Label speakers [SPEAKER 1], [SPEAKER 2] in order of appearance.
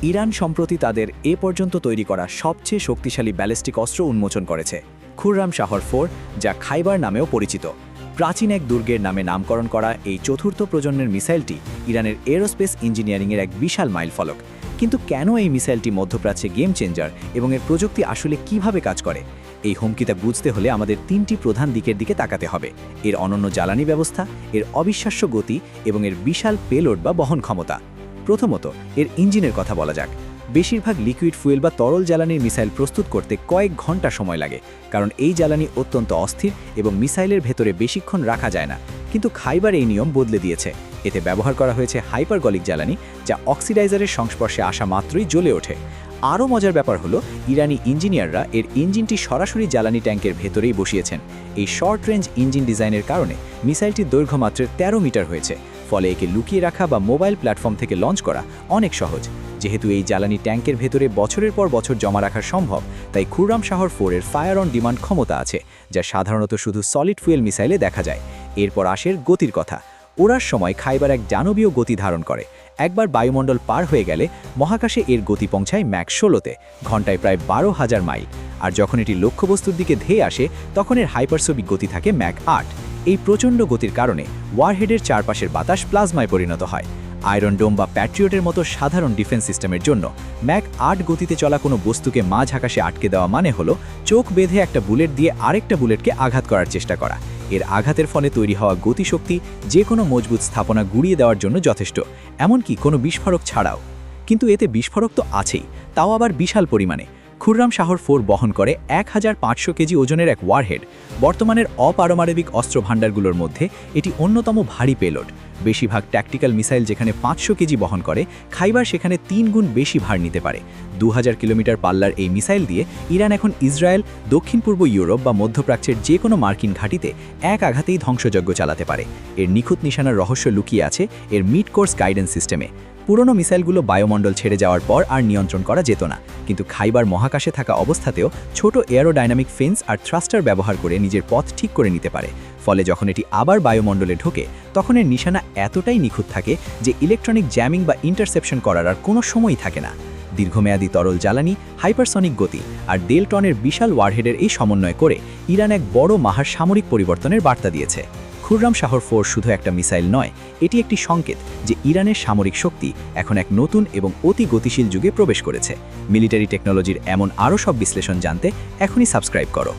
[SPEAKER 1] Iran সম্প্রতি তাদের এ পর্যন্ত তৈরি করা সবচেয়ে শক্তিশালী ব্যালিস্টিক অস্ত্র উন্মোচন করেছে খুররাম শাহর 4, যা খাইবার নামেও পরিচিত। প্রাচীন এক দুর্গের নামে নামকরণ করা এই চতুর্থ প্রজন্মের মিসাইলটি ইরানের এরোস্পেস ইঞ্জিনিয়ারিংয়ের এক বিশাল মাইলফলক। কিন্তু কেন এই মিসাইলটি মধ্যপ্রাচ্যে গেম চেঞ্জার এবং এর প্রযুক্তি আসলে কিভাবে কাজ করে? এই হুমকিটা বুঝতে হলে আমাদের তিনটি প্রধান দিকের দিকে তাকাতে হবে: এর অনন্য জ্বালানি ব্যবস্থা, এর অবিশ্বাস্য গতি এবং এর বিশাল পেলোড বা বহন ক্ষমতা। প্রথমত, এর ইঞ্জিনের কথা বলা যাক। বেশিরভাগ লিকুইড ফুয়েল বা তরল জ্বালানির মিসাইল প্রস্তুত করতে কয়েক ঘন্টা সময় লাগে, কারণ এই জ্বালানি অত্যন্ত অস্থির এবং মিসাইলের ভেতরে বেশিক্ষণ রাখা যায় না। কিন্তু খাইবার এই নিয়ম বদলে দিয়েছে। এতে ব্যবহার করা হয়েছে হাইপারগলিক জ্বালানি, যা অক্সিডাইজারের সংস্পর্শে আসা মাত্রই জ্বলে ওঠে। আরও মজার ব্যাপার হলো, ইরানি ইঞ্জিনিয়াররা এর ইঞ্জিনটি সরাসরি জ্বালানি ট্যাঙ্কের ভেতরেই বসিয়েছেন। এই শর্ট রেঞ্জ ইঞ্জিন ডিজাইনের কারণে মিসাইলটির দৈর্ঘ্য মাত্র 13 মিটার হয়েছে, ফলে একে লুকিয়ে রাখা বা মোবাইল প্ল্যাটফর্ম থেকে লঞ্চ করা অনেক সহজ। যেহেতু এই জ্বালানি ট্যাঙ্কের ভেতরে বছরের পর বছর জমা রাখা সম্ভব, তাই খুররাম শাহর 4 এর ফায়ার অন ডিমান্ড ক্ষমতা আছে, যা সাধারণত শুধু সলিড ফুয়েল মিসাইলে দেখা যায়। এরপর আসে গতির কথা। ওড়ার সময় খাইবার এক দানবীয় গতি ধারণ করে। একবার বায়ুমণ্ডল পার হয়ে গেলে মহাকাশে এর গতি পৌঁছায় ম্যাক 16-তে, ঘন্টায় প্রায় 12,000 মাইল। আর যখন এটি লক্ষ্যবস্তুর দিকে ধেয়ে আসে, তখন এর হাইপারসোনিক গতি থাকে ম্যাক 8। এই প্রচণ্ড গতির কারণে ওয়ারহেডের চারপাশের বাতাস প্লাজমায় পরিণত হয়। আয়রন ডোম বা প্যাট্রিয়টের মতো সাধারণ ডিফেন্স সিস্টেমের জন্য ম্যাক 8 গতিতে চলা কোনো বস্তুকে মাঝ আকাশে আটকে দেওয়া মানে হলো চোখ বেঁধে একটা বুলেট দিয়ে আরেকটা বুলেটকে আঘাত করার চেষ্টা করা। এর আঘাতের ফলে তৈরি হওয়া গতিশক্তি যে কোনো মজবুত স্থাপনা গুঁড়িয়ে দেওয়ার জন্য যথেষ্ট, এমনকি কোনো বিস্ফোরক ছাড়াও। কিন্তু এতে বিস্ফোরক তো আছেই, তাও আবার বিশাল পরিমাণে। খুররাম শাহর 4 বহন করে 1500 কেজি ওজনের এক ওয়ারহেড। বর্তমানের অপারমাণবিক অস্ত্র ভাণ্ডারগুলোর মধ্যে এটি অন্যতম ভারী পেলোড। বেশিরভাগ ট্যাকটিক্যাল মিসাইল যেখানে 500 কেজি বহন করে, খাইবার সেখানে 3 গুণ বেশি ভার নিতে পারে। 2000 কিলোমিটার পাল্লার এই মিসাইল দিয়ে ইরান এখন ইসরায়েল, দক্ষিণ পূর্ব ইউরোপ বা মধ্যপ্রাচ্যের যে কোনো মার্কিন ঘাঁটিতে এক আঘাতেই ধ্বংসযজ্ঞ চালাতে পারে। এর নিখুঁত নিশানার রহস্য লুকিয়ে আছে এর মিড কোর্স গাইডেন্স সিস্টেমে। পুরনো মিসাইলগুলো বায়ুমণ্ডল ছেড়ে যাওয়ার পর আর নিয়ন্ত্রণ করা যেত না, কিন্তু খাইবার মহাকাশে থাকা অবস্থাতেও ছোট এয়ারোডাইনামিক ফেন্স আর থ্রাস্টার ব্যবহার করে নিজের পথ ঠিক করে নিতে পারে। ফলে যখন এটি আবার বায়ুমণ্ডলে ঢোকে, তখন এর নিশানা এতটাই নিখুঁত থাকে যে ইলেকট্রনিক জ্যামিং বা ইন্টারসেপশন করার আর কোনো সময়ই থাকে না। দীর্ঘমেয়াদী তরল জ্বালানি, হাইপারসনিক গতি আর ডেল টনের বিশাল ওয়ারহেডের এই সমন্বয় করে ইরান এক বড় মাহার সামরিক পরিবর্তনের বার্তা দিয়েছে। খুররাম শাহর 4 শুধু একটা মিসাইল নয়, এটি একটি সংকেত যে ইরানের সামরিক শক্তি এখন এক নতুন এবং অতি গতিশীল যুগে প্রবেশ করেছে। মিলিটারি টেকনোলজির এমন আরও সব বিশ্লেষণ জানতে এখনই সাবস্ক্রাইব করো।